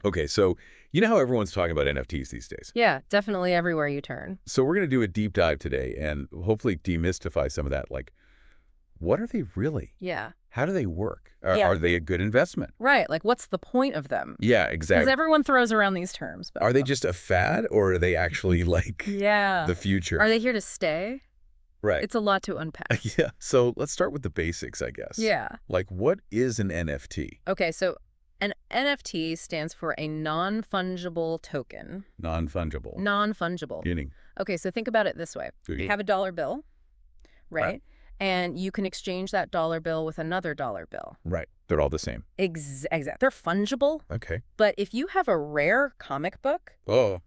Okay, so you know how everyone's talking about NFTs these days? Yeah, definitely everywhere you turn. So we're going to do a deep dive today and hopefully demystify some of that. Like, what are they really? Yeah. How do they work? Are, Yeah. are they a good investment? Right. Like, what's the point of them? Yeah, Because exactly. everyone throws around these terms. But Are they just a fad or are they actually like yeah. the future? Are they here to stay? Right. It's a lot to unpack. Yeah. So let's start with the basics, I guess. Yeah. Like, what is an NFT? Okay, so an NFT stands for a non-fungible token. Non-fungible. Non-fungible. Meaning. Okay, so think about it this way. You have a dollar bill, right? And you can exchange that dollar bill with another dollar bill. Right. They're all the same. Exactly. They're fungible. Okay. But if you have a rare comic book, Oh,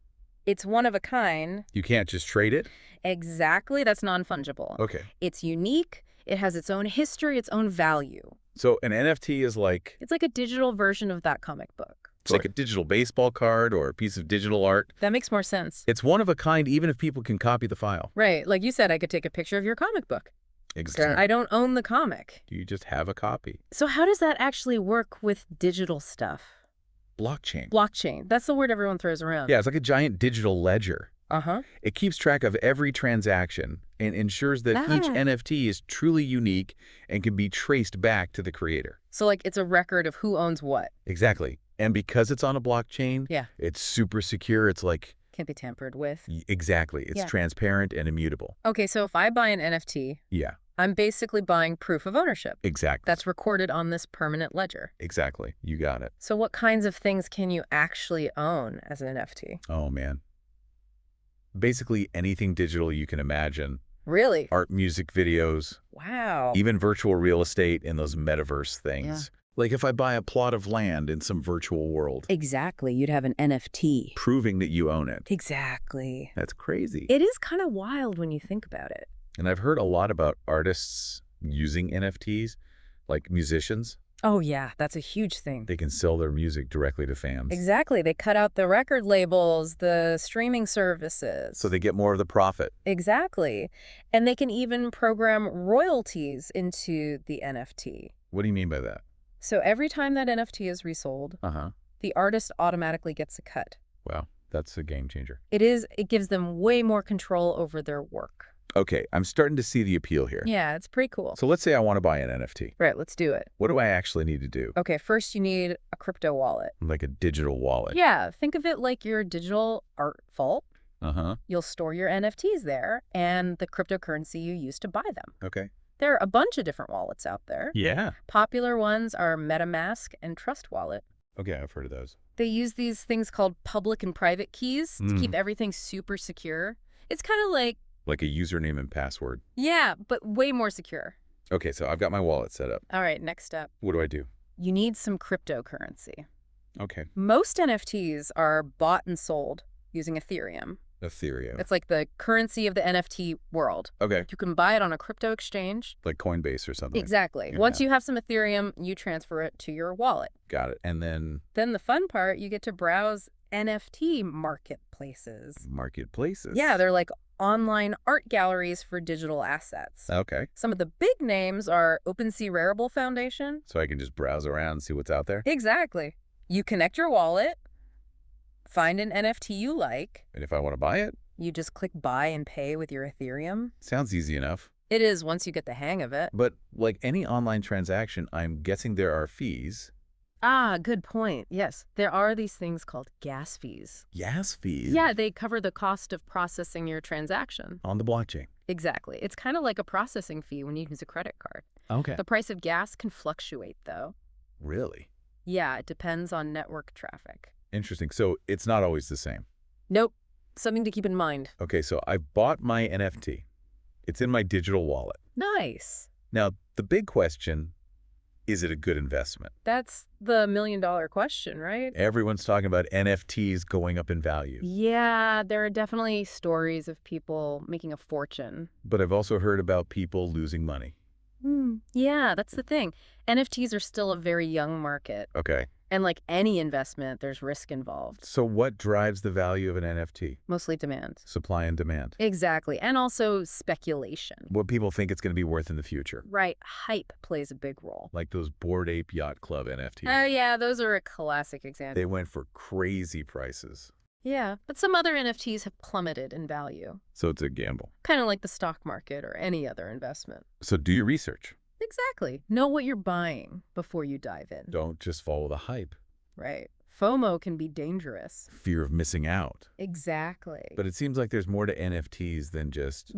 it's one of a kind. you can't just trade it? Exactly. That's non-fungible. Okay. It's unique. It has its own history, its own value. So an NFT is like... It's like a digital version of that comic book. It's like a digital baseball card or a piece of digital art. That makes more sense. It's one of a kind even if people can copy the file. Right. Like you said, I could take a picture of your comic book. Exactly. I don't own the comic. You just have a copy. So how does that actually work with digital stuff? Blockchain. Blockchain. That's the word everyone throws around. Yeah, it's like a giant digital ledger. Uh-huh. It keeps track of every transaction and ensures that each NFT is truly unique and can be traced back to the creator. So like it's a record of who owns what. Exactly. And because it's on a blockchain, Yeah. It's super secure. It's like... Can't be tampered with. Exactly. It's transparent and immutable. Okay, so if I buy an NFT, Yeah. I'm basically buying proof of ownership. Exactly. That's recorded on this permanent ledger. Exactly. You got it. So what kinds of things can you actually own as an NFT? Oh, man. Basically anything digital you can imagine. Really? Art, music, videos. Wow. Even virtual real estate and those metaverse things. Like if I buy a plot of land in some virtual world. Exactly. You'd have an NFT. Proving that you own it. Exactly. That's crazy. It is kind of wild when you think about it. And I've heard a lot about artists using NFTs, like musicians. Oh, yeah. That's a huge thing. They can sell their music directly to fans. Exactly. They cut out the record labels, the streaming services. So they get more of the profit. Exactly. And they can even program royalties into the NFT. What do you mean by that? So every time that NFT is resold, the artist automatically gets a cut. Wow, that's a game changer. It gives them way more control over their work. Okay, I'm starting to see the appeal here. Yeah, it's pretty cool. So let's say I want to buy an NFT. Right, let's do it. What do I actually need to do? Okay, first you need a crypto wallet. Like a digital wallet. Yeah, think of it like your digital art vault. Uh-huh. You'll store your NFTs there and the cryptocurrency you use to buy them. Okay. There are a bunch of different wallets out there. Yeah. Popular ones are MetaMask and Trust Wallet. Okay, I've heard of those. They use these things called public and private keys to keep everything super secure. It's kind of like... Like a username and password. Yeah, but way more secure. Okay, so I've got my wallet set up. All right, next step. What do I do? You need some cryptocurrency. Okay. Most NFTs are bought and sold using Ethereum. Ethereum. It's like the currency of the NFT world. Okay. You can buy it on a crypto exchange. Like Coinbase or something. Exactly. Yeah. Once you have some Ethereum, you transfer it to your wallet. Got it. And then... Then the fun part, you get to browse NFT marketplaces. Marketplaces? Yeah, they're like online art galleries for digital assets. Okay. Some of the big names are OpenSea and Rarible Foundation. So I can just browse around and see what's out there? Exactly. You connect your wallet, find an NFT you like. And if I want to buy it? You just click buy and pay with your Ethereum. Sounds easy enough. It is once you get the hang of it. But like any online transaction, I'm guessing there are fees. Ah, good point. Yes, there are these things called gas fees. Gas fees? Yeah, they cover the cost of processing your transaction. On the blockchain? Exactly. It's kind of like a processing fee when you use a credit card. Okay. The price of gas can fluctuate, though. Really? Yeah, it depends on network traffic. Interesting. So it's not always the same? Nope. Something to keep in mind. Okay, so I bought my NFT. It's in my digital wallet. Nice. Now, the big question, is it a good investment? That's the million-dollar question, right? Everyone's talking about NFTs going up in value. Yeah, there are definitely stories of people making a fortune. But I've also heard about people losing money. Yeah, that's the thing. NFTs are still a very young market. Okay. And like any investment, there's risk involved. So what drives the value of an NFT? Mostly demand. Supply and demand. Exactly. And also speculation. What people think it's going to be worth in the future. Right. Hype plays a big role. Like those Bored Ape Yacht Club NFTs. Oh, yeah. Those are a classic example. They went for crazy prices. Yeah. But some other NFTs have plummeted in value. So it's a gamble. Kind of like the stock market or any other investment. So do your research. Exactly. Know what you're buying before you dive in. Don't just follow the hype. Right. FOMO can be dangerous. Fear of missing out. Exactly. But it seems like there's more to NFTs than just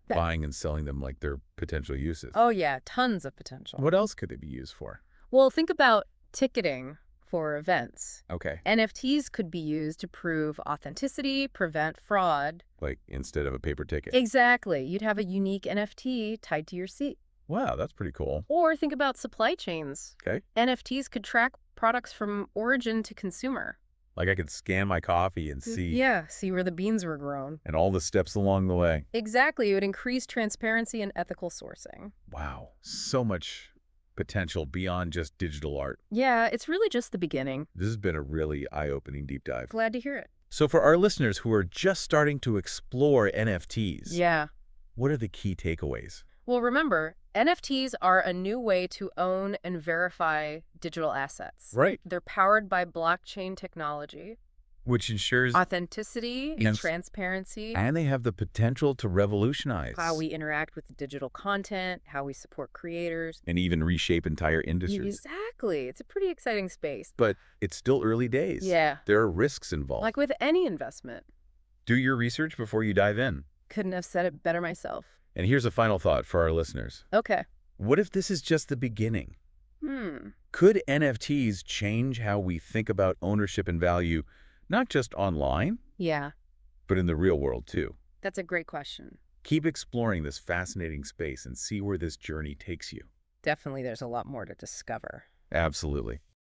buying and selling them like their potential uses. Oh, yeah. Tons of potential. What else could they be used for? Well, think about ticketing for events. Okay. NFTs could be used to prove authenticity, prevent fraud. Like instead of a paper ticket. Exactly. You'd have a unique NFT tied to your seat. Wow, that's pretty cool. Or think about supply chains. Okay. NFTs could track products from origin to consumer. Like I could scan my coffee and see. Yeah, see where the beans were grown. And all the steps along the way. Exactly. It would increase transparency and ethical sourcing. Wow. So much potential beyond just digital art. Yeah, it's really just the beginning. This has been a really eye-opening deep dive. Glad to hear it. So for our listeners who are just starting to explore NFTs, Yeah. what are the key takeaways? Well, remember, NFTs are a new way to own and verify digital assets. Right. They're powered by blockchain technology, Which ensures authenticity, Yes. transparency, and they have the potential to revolutionize how we interact with digital content, how we support creators. and even reshape entire industries. Exactly. It's a pretty exciting space. But it's still early days. Yeah. There are risks involved. Like with any investment. Do your research before you dive in. Couldn't have said it better myself. And here's a final thought for our listeners. Okay. What if this is just the beginning? Hmm. Could NFTs change how we think about ownership and value, not just online, Yeah. but in the real world too? That's a great question. Keep exploring this fascinating space and see where this journey takes you. Definitely there's a lot more to discover. Absolutely.